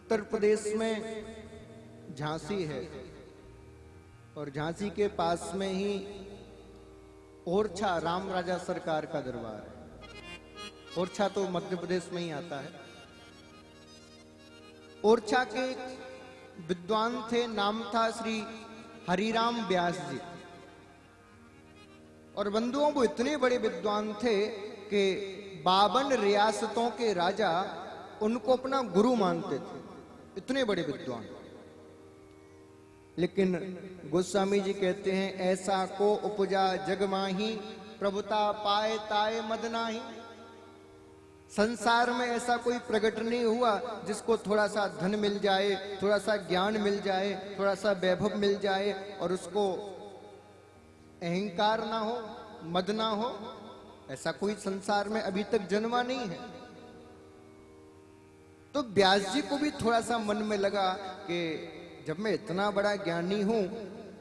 उत्तर प्रदेश में झांसी है और झांसी के पास में ही ओरछा राम राजा सरकार का दरबार है। ओरछा तो मध्य प्रदेश में ही आता है। ओरछा के विद्वान थे, नाम था श्री हरिराम व्यास जी। और बंधुओं, वो इतने बड़े विद्वान थे कि 52 रियासतों के राजा उनको अपना गुरु मानते थे, इतने बड़े विद्वान। लेकिन गोस्वामी जी कहते हैं, ऐसा को उपजा जग माही, प्रभुता पाए ताए मद नाही। संसार में ऐसा कोई प्रकट नहीं हुआ जिसको थोड़ा सा धन मिल जाए, थोड़ा सा ज्ञान मिल जाए, थोड़ा सा वैभव मिल जाए और उसको अहंकार ना हो, मद ना हो। ऐसा कोई संसार में अभी तक जन्मा नहीं है। तो व्यास जी को भी थोड़ा सा मन में लगा कि जब मैं इतना बड़ा ज्ञानी हूं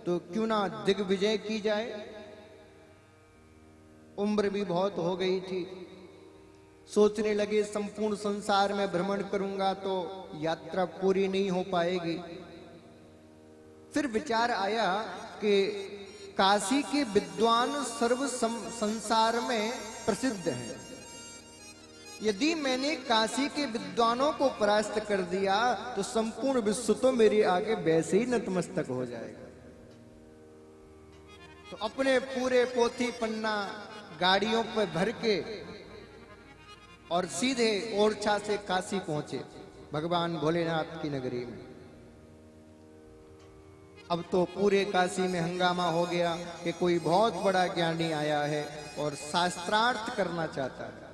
तो क्यों ना दिग्विजय की जाए। उम्र भी बहुत हो गई थी। सोचने लगे संपूर्ण संसार में भ्रमण करूंगा तो यात्रा पूरी नहीं हो पाएगी। फिर विचार आया कि काशी के विद्वान सर्व संसार में प्रसिद्ध हैं। यदि मैंने काशी के विद्वानों को परास्त कर दिया तो संपूर्ण विश्व तो मेरे आगे वैसे ही नतमस्तक हो जाएगा। तो अपने पूरे पोथी पन्ना गाड़ियों पर भर के और सीधे ओरछा से काशी पहुंचे, भगवान भोलेनाथ की नगरी में। अब तो पूरे काशी में हंगामा हो गया कि कोई बहुत बड़ा ज्ञानी आया है और शास्त्रार्थ करना चाहता है।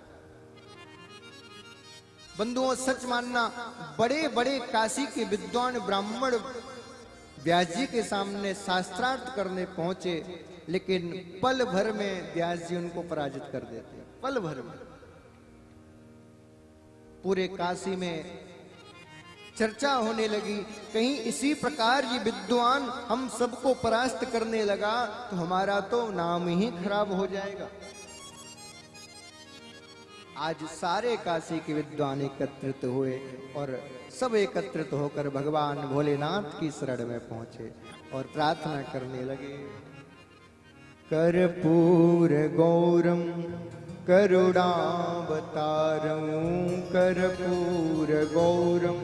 बंधुओं, सच मानना, बड़े बड़े काशी के विद्वान ब्राह्मण व्यास जी के सामने शास्त्रार्थ करने पहुंचे, लेकिन पल भर में व्यास जी उनको पराजित कर देते। पल भर में पूरे काशी में चर्चा होने लगी, कहीं इसी प्रकार ये विद्वान हम सबको परास्त करने लगा तो हमारा तो नाम ही खराब हो जाएगा। आज सारे काशी के विद्वान एकत्रित हुए और सब एकत्रित होकर भगवान भोलेनाथ की शरण में पहुंचे और प्रार्थना करने लगे। कर्पूर गौरम करुणावतारं, कर्पूर गौरम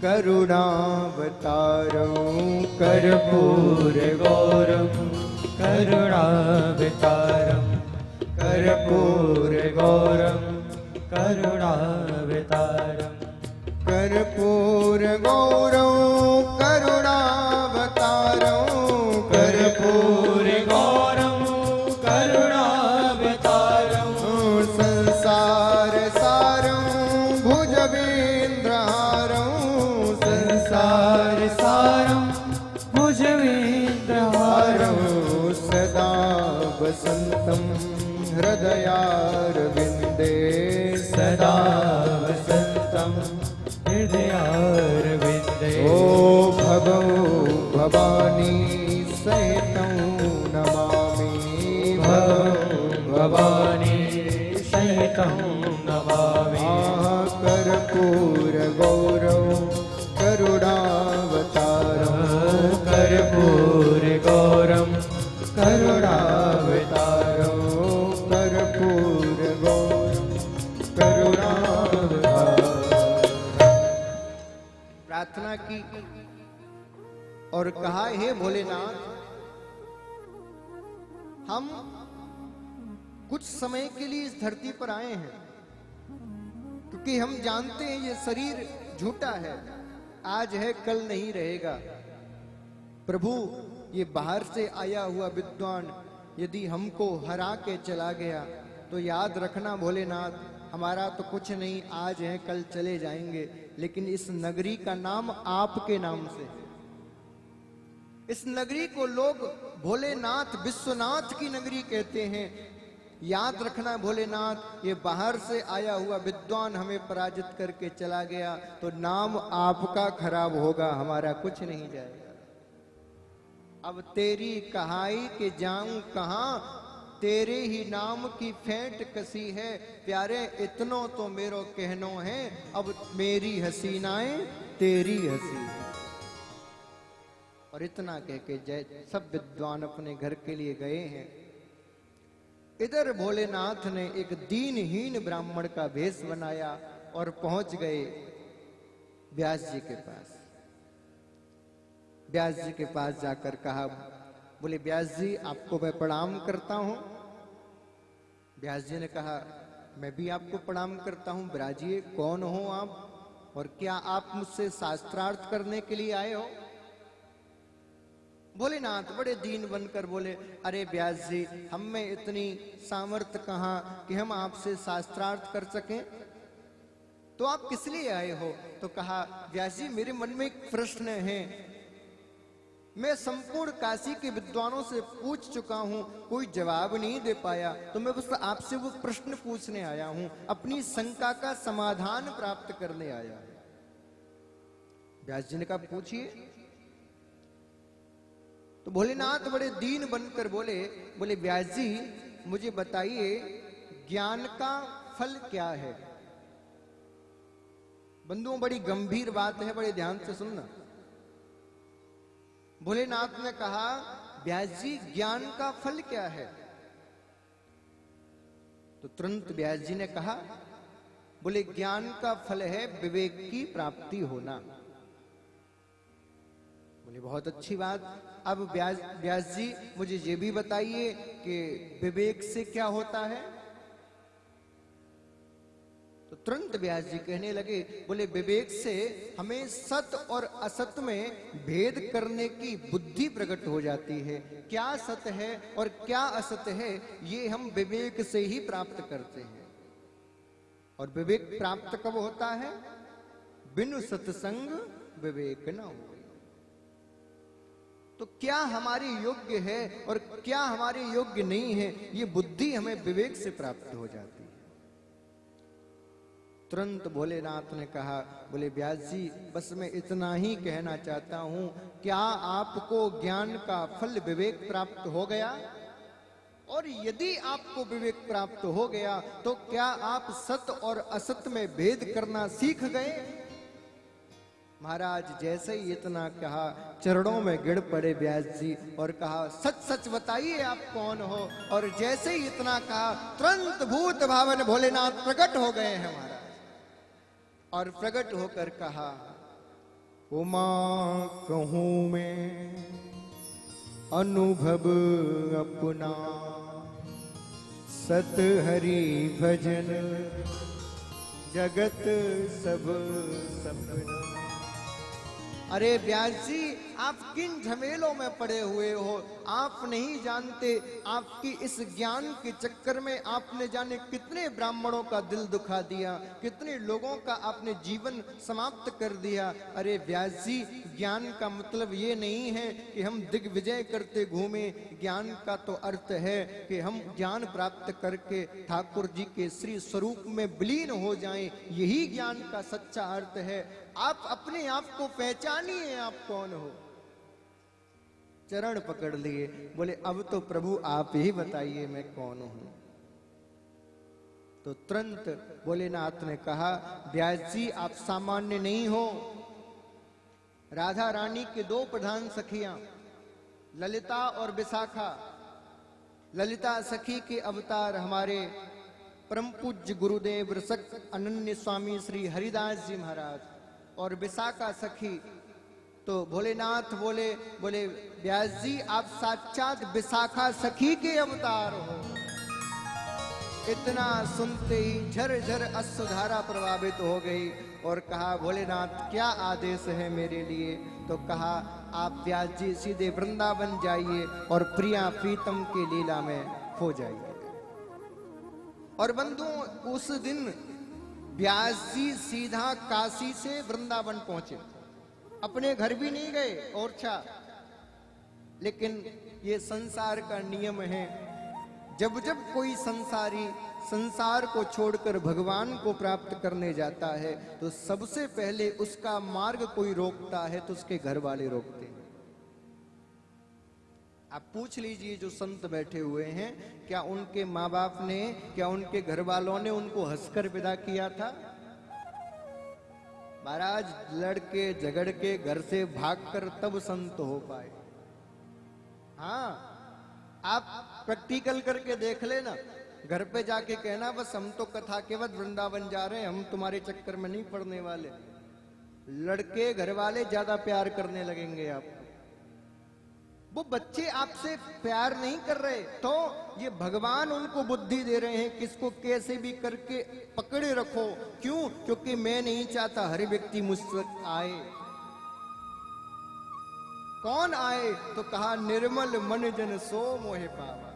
करुणावतारं, कर्पूर गौरम करुणावतारं, कर्पूर गौरम करुणावतारं, कर्पूर गौरम करुणावतारं, कर्पूर गौरम करुणावतारं, संसार सारं भुजगेन्द्रहारं, संसार सारं भुजगेन्द्रहारं, सदा वसन्तं हृदयारविन्दे, सदा वसन्तं हृदयारविन्दे। ओ भगो भवानी सहितं नमामि, भगो भवानी सहितं नमामि। कर्पूर गौरव करुणावतारं, कर्पूर गौरम करुणावतारं, कर्पूर गौरम करुणावतारं। प्रार्थना की और कहा, हे भोलेनाथ, हम कुछ समय के लिए इस धरती पर आए हैं क्योंकि हम जानते हैं ये शरीर झूठा है, आज है कल नहीं रहेगा। प्रभु, ये बाहर से आया हुआ विद्वान यदि हमको हरा के चला गया तो याद रखना भोलेनाथ, हमारा तो कुछ नहीं, आज है कल चले जाएंगे, लेकिन इस नगरी का नाम आपके नाम से है। इस नगरी को लोग भोलेनाथ विश्वनाथ की नगरी कहते हैं। याद रखना भोलेनाथ, ये बाहर से आया हुआ विद्वान हमें पराजित करके चला गया तो नाम आपका खराब होगा, हमारा कुछ नहीं जाएगा। अब तेरी कहाई के जाऊं कहां, तेरे ही नाम की फेंट कसी है, प्यारे इतनो तो मेरो कहनो है, अब मेरी हसीनाएं तेरी हंसी। और इतना कह के जय सब विद्वान अपने घर के लिए गए हैं। इधर भोलेनाथ ने एक दीनहीन ब्राह्मण का भेष बनाया और पहुंच गए व्यास जी के पास। व्यास जी के पास जाकर कहा, बोले व्यास जी आपको मैं प्रणाम करता हूं। व्यास जी ने कहा, मैं भी आपको प्रणाम करता हूं, विराजिए कौन हो आप और क्या आप मुझसे शास्त्रार्थ करने के लिए आए हो? भोलेनाथ बड़े दीन बनकर बोले, अरे व्यास जी हम में इतनी सामर्थ्य कहां कि हम आपसे शास्त्रार्थ कर सकें, तो आप किस लिए आए हो? तो कहा, व्यास जी मेरे मन में एक प्रश्न है, मैं संपूर्ण काशी के विद्वानों से पूछ चुका हूं, कोई जवाब नहीं दे पाया, तो मैं बस आपसे वो प्रश्न पूछने आया हूं, अपनी शंका का समाधान प्राप्त करने आया हूं। व्यास जी ने कहा, पूछिए। तो भोलेनाथ बड़े दीन बनकर बोले व्यास जी मुझे बताइए ज्ञान का फल क्या है? बंधुओं बड़ी गंभीर बात है, बड़े ध्यान से सुनना। भोलेनाथ ने कहा, व्यास जी ज्ञान का फल क्या है? तो तुरंत व्यास जी ने कहा, बोले ज्ञान का फल है विवेक की प्राप्ति होना। बोले बहुत अच्छी बात। अब व्यास जी मुझे ये भी बताइए कि विवेक से क्या होता है? तो तुरंत व्यास जी कहने लगे, बोले विवेक से हमें सत और असत में भेद करने की बुद्धि प्रकट हो जाती है। क्या सत है और क्या असत है ये हम विवेक से ही प्राप्त करते हैं। और विवेक प्राप्त कब होता है? बिनु सत्संग विवेक न हो। तो क्या हमारे योग्य है और क्या हमारे योग्य नहीं है, ये बुद्धि हमें विवेक से प्राप्त हो जाती है। तुरंत भोलेनाथ ने कहा, बोले व्यास जी बस मैं इतना ही कहना चाहता हूं, क्या आपको ज्ञान का फल विवेक प्राप्त हो गया? और यदि आपको विवेक प्राप्त हो गया तो क्या आप सत और असत में भेद करना सीख गए? महाराज जैसे ही इतना कहा, चरणों में गिर पड़े व्यास जी और कहा, सच सच बताइए आप कौन हो? और जैसे ही इतना कहा, तुरंत भूत भावन भोलेनाथ प्रकट हो गए हैं महाराज। और प्रकट होकर कहा, उमा कहूं मैं अनुभव अपना, सत हरि भजन जगत सब सपना। अरे व्यास जी आप किन झमेलों में पड़े हुए हो? आप नहीं जानते, आपकी इस ज्ञान के चक्कर में आपने जाने कितने ब्राह्मणों का दिल दुखा दिया, कितने लोगों का आपने जीवन समाप्त कर दिया। अरे व्यास जी ज्ञान का मतलब ये नहीं है कि हम दिग्विजय करते घूमे, ज्ञान का तो अर्थ है कि हम ज्ञान प्राप्त करके ठाकुर जी के श्री स्वरूप में विलीन हो जाएं, यही ज्ञान का सच्चा अर्थ है। आप अपने आप को पहचानिए, आप कौन हो। चरण पकड़ लिए, बोले अब तो प्रभु आप ही बताइए मैं कौन हूं। तो तुरंत भोलेनाथ ने कहा, व्यास जी आप सामान्य नहीं हो। राधा रानी के दो प्रधान सखियां ललिता और विशाखा। ललिता सखी के अवतार हमारे परम पूज्य गुरुदेव रसक अनन्य स्वामी श्री हरिदास जी महाराज, और विशाखा सखी तो भोलेनाथ बोले व्यास जी आप साक्षात विशाखा सखी के अवतार हो। इतना सुनते ही झरझर अश्रुधारा प्रभावित हो गई और कहा, भोलेनाथ क्या आदेश है मेरे लिए? तो कहा, आप व्यास जी सीधे वृंदावन जाइए और प्रिया प्रीतम के लीला में खो जाइए। और बंधुओं उस दिन व्यास जी सीधा काशी से वृंदावन पहुंचे, अपने घर भी नहीं गए ओरछा। लेकिन ये संसार का नियम है, जब जब कोई संसारी संसार को छोड़कर भगवान को प्राप्त करने जाता है तो सबसे पहले उसका मार्ग कोई रोकता है तो उसके घर वाले रोकते हैं। आप पूछ लीजिए जो संत बैठे हुए हैं, क्या उनके माँ बाप ने, क्या उनके घर वालों ने उनको हंसकर विदा किया था? महाराज लड़के झगड़ के घर से भागकर तब संत हो पाए। हाँ, आप प्रैक्टिकल करके देख लेना, घर पे जाके कहना बस हम तो कथा केवल वृंदावन जा रहे हैं, हम तुम्हारे चक्कर में नहीं पड़ने वाले। लड़के घर वाले ज्यादा प्यार करने लगेंगे आपको। वो बच्चे आपसे प्यार नहीं कर रहे, तो ये भगवान उनको बुद्धि दे रहे हैं किसको कैसे भी करके पकड़े रखो। क्यों? क्योंकि मैं नहीं चाहता हर व्यक्ति मुझ तक आए। कौन आए? तो कहा निर्मल मन जन सो मोहे पावा।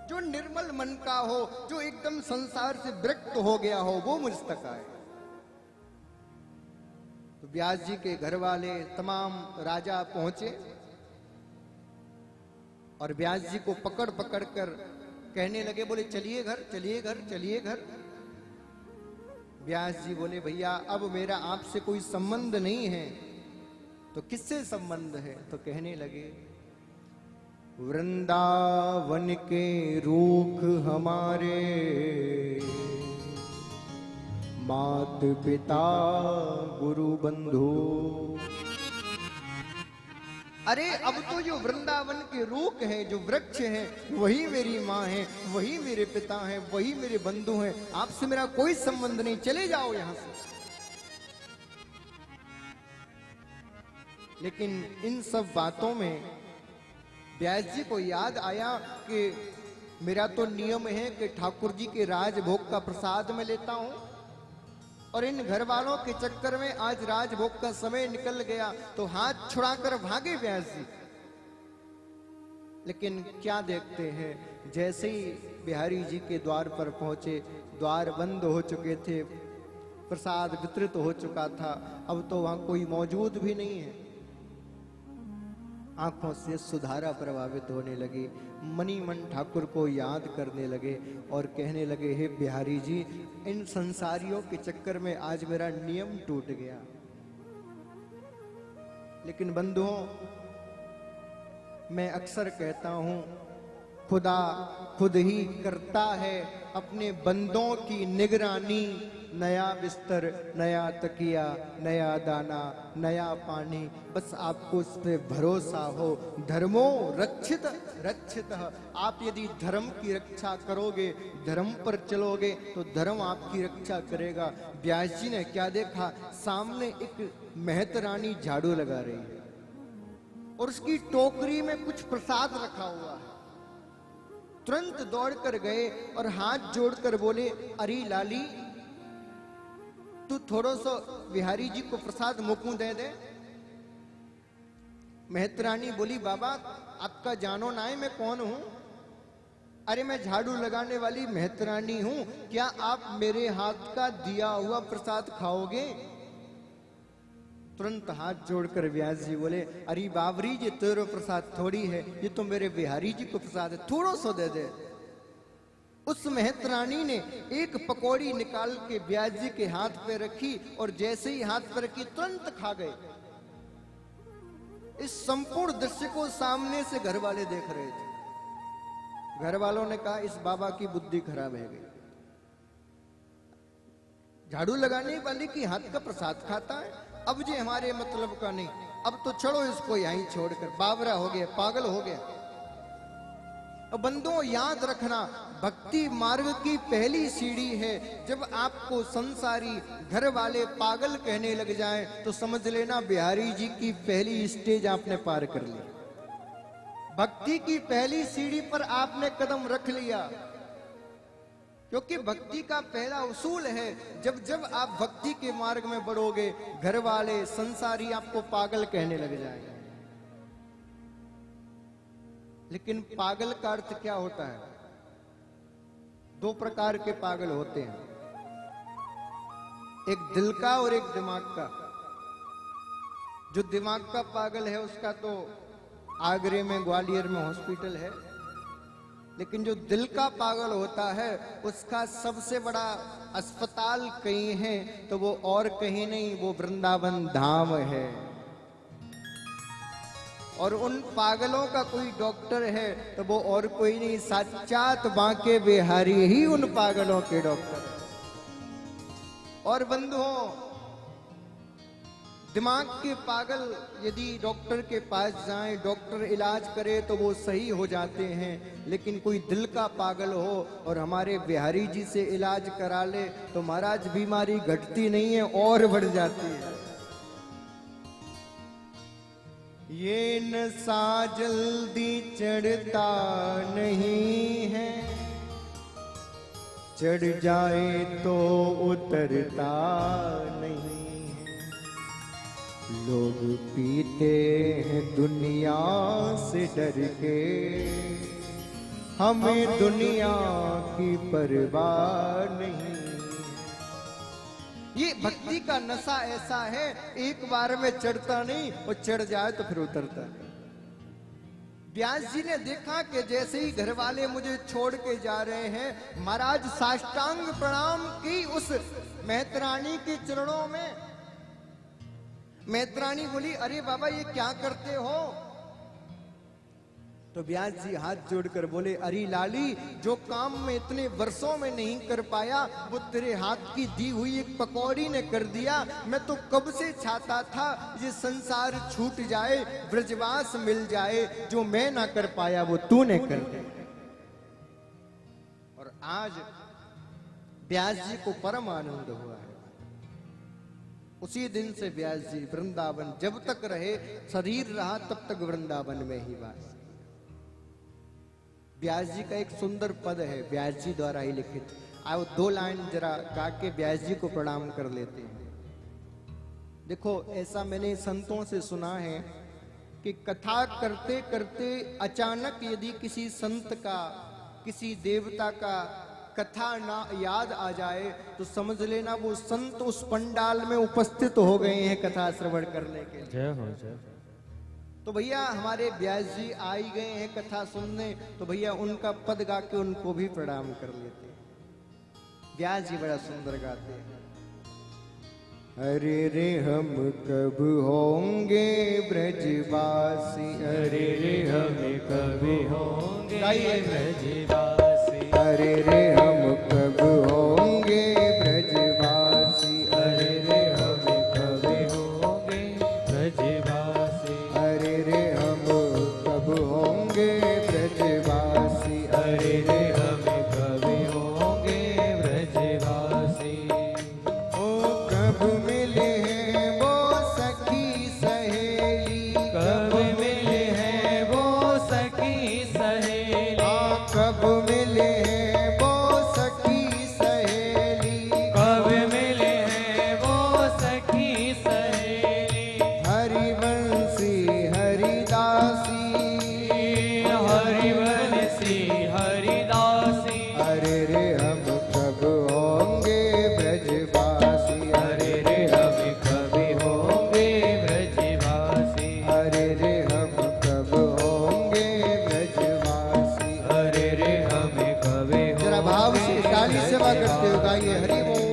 जो निर्मल मन का हो, जो एकदम संसार से विरक्त हो गया हो, वो मुझ तक आए। तो व्यास जी के घर वाले तमाम राजा पहुंचे और व्यास जी को पकड़ पकड़ कर कहने लगे, बोले चलिए घर, चलिए घर, चलिए घर। व्यास जी बोले भैया अब मेरा आपसे कोई संबंध नहीं है। तो किससे संबंध है? तो कहने लगे वृंदावन के रूख हमारे, मात पिता गुरु बंधु। अरे अब तो जो वृंदावन के रूख हैं, जो वृक्ष हैं, वही मेरी माँ है, वही मेरे पिता हैं, वही मेरे बंधु हैं। आपसे मेरा कोई संबंध नहीं, चले जाओ यहां से। लेकिन इन सब बातों में व्यास जी को याद आया कि मेरा तो नियम है कि ठाकुर जी के राजभोग का प्रसाद मैं लेता हूं, और इन घर वालों के चक्कर में आज राजभोग का समय निकल गया। तो हाथ छुड़ाकर भागे व्यास जी। लेकिन क्या देखते हैं, जैसे ही बिहारी जी के द्वार पर पहुंचे, द्वार बंद हो चुके थे, प्रसाद वितरित हो चुका था, अब तो वहां कोई मौजूद भी नहीं है। आंखों से सुधारा प्रभावित होने लगी, मनी मन ठाकुर को याद करने लगे और कहने लगे, हे बिहारी जी, इन संसारियों के चक्कर में आज मेरा नियम टूट गया। लेकिन बंधुओं, मैं अक्सर कहता हूं, खुदा खुद ही करता है अपने बंदों की निगरानी। नया बिस्तर, नया तकिया, नया दाना, नया पानी, बस आपको उस पर भरोसा हो। धर्मो रक्षित रक्षित। आप यदि धर्म की रक्षा करोगे, धर्म पर चलोगे, तो धर्म आपकी रक्षा करेगा। व्यास जी ने क्या देखा, सामने एक महत रानी झाड़ू लगा रही है और उसकी टोकरी में कुछ प्रसाद रखा हुआ है। तुरंत दौड़कर गए और हाथ जोड़कर बोले, अरे लाली, तू थोड़ा सा बिहारी जी को प्रसाद मुकू दे दे। महतरानी बोली, बाबा आपका जानो ना है मैं कौन हूं? अरे मैं झाड़ू लगाने वाली महतरानी हूं, क्या आप मेरे हाथ का दिया हुआ प्रसाद खाओगे? तुरंत हाथ जोड़कर व्यास जी बोले, अरे बाबरी, ये तेरा प्रसाद थोड़ी है, ये तो मेरे बिहारी जी को प्रसाद है, थोड़ा सा दे दे। उस महतरानी ने एक पकौड़ी निकाल के व्यास जी के हाथ पे रखी और जैसे ही हाथ पे रखी तुरंत खा गए। इस संपूर्ण दृश्य को सामने से घर वाले देख रहे थे। घर वालों ने कहा, इस बाबा की बुद्धि खराब है गई, झाड़ू लगाने वाले की हाथ का प्रसाद खाता है, अब जी हमारे मतलब का नहीं, अब तो छोड़ो इसको यहीं छोड़कर, बावरा हो गया, पागल हो गया। बंधुओं, याद रखना, भक्ति मार्ग की पहली सीढ़ी है। जब आपको संसारी घर वाले पागल कहने लग जाएं, तो समझ लेना बिहारी जी की पहली स्टेज आपने पार कर ली। भक्ति की पहली सीढ़ी पर आपने कदम रख लिया, क्योंकि भक्ति का पहला उसूल है, जब जब आप भक्ति के मार्ग में बढ़ोगे, घर वाले संसारी आपको पागल कहने लग जाएंगे। लेकिन पागल का अर्थ क्या होता है? दो प्रकार के पागल होते हैं, एक दिल का और एक दिमाग का। जो दिमाग का पागल है उसका तो आगरे में, ग्वालियर में हॉस्पिटल है, लेकिन जो दिल का पागल होता है उसका सबसे बड़ा अस्पताल कहीं है तो वो और कहीं नहीं, वो वृंदावन धाम है। और उन पागलों का कोई डॉक्टर है तो वो और कोई नहीं, साक्षात बांके बिहारी ही उन पागलों के डॉक्टर है। और बंधुओं, दिमाग के पागल यदि डॉक्टर के पास जाएं, डॉक्टर इलाज करे तो वो सही हो जाते हैं, लेकिन कोई दिल का पागल हो और हमारे बिहारी जी से इलाज करा ले तो महाराज बीमारी घटती नहीं है और बढ़ जाती है। ये नशा जल्दी चढ़ता नहीं है, चढ़ जाए तो उतरता नहीं है। लोग पीते हैं दुनिया से डर के, हमें दुनिया की परवाह नहीं। ये भक्ति का नशा ऐसा है, एक बार में चढ़ता नहीं और चढ़ जाए तो फिर उतरता नहीं। व्यास जी ने देखा कि जैसे ही घर वाले मुझे छोड़ के जा रहे हैं, महाराज साष्टांग प्रणाम की उस मेहतरानी के चरणों में। मेहतरानी बोली, अरे बाबा ये क्या करते हो? तो व्यास जी हाथ जोड़कर बोले, अरे लाली, जो काम मैं इतने वर्षों में नहीं कर पाया वो तेरे हाथ की दी हुई एक पकौड़ी ने कर दिया। मैं तो कब से चाहता था ये संसार छूट जाए, ब्रजवास मिल जाए, जो मैं ना कर पाया वो तूने कर दिया। और आज व्यास जी को परम आनंद हुआ है। उसी दिन से व्यास जी वृंदावन जब तक रहे, शरीर रहा तब तक वृंदावन में ही वास। व्यास जी का एक सुंदर पद है, व्यास जी द्वारा ही लिखित। आओ 2 लाइन जरा गा के व्यास जी को प्रणाम कर लेते हैं। देखो, ऐसा मैंने संतों से सुना है कि कथा करते करते अचानक यदि किसी संत का, किसी देवता का कथा ना याद आ जाए तो समझ लेना वो संत उस पंडाल में उपस्थित हो गए हैं कथा श्रवण करने के लिए। जय हो, जय। तो भैया हमारे व्यास जी आ ही गए हैं कथा सुनने, तो भैया उनका पद गा के उनको भी प्रणाम कर लेते हैं। व्यास जी बड़ा सुंदर गाते हैं। अरे रे हम कब होंगे ब्रजवासी, अरे रे हम कब होंगे गाइए। ब्रजवासी, अरे रे हम कब होंगे ब्रजवासी, अरे रे हम कब होंगे ब्रजवासी, अरे रे हम कब होंगे ब्रजवासी, अरे रे हम कब होंगे ब्रजवासी। ओ कब मिले हैं वो सखी सहेली, कब मिले हैं वो सखी सहेली, कब मिले हैं वो सखी सहेली, कब मिले हैं वो सखी सहेली। हरिवंशी हरिदासी, हरिवंशी हरिदासी, अरे रे हम कब होंगे ब्रजवासी, अरे रे हम कब होंगे ब्रजवासी, अरे रे हम कब होंगे ब्रजवासी। अरे रे हम कब जरा भाव से काली सेवा करते हो गाइए हरि बोल।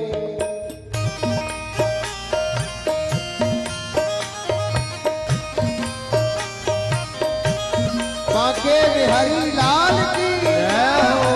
बांके बिहारी लाल की जय हो।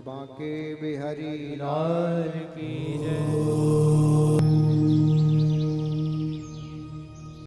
बांके बिहारी लाल की जय।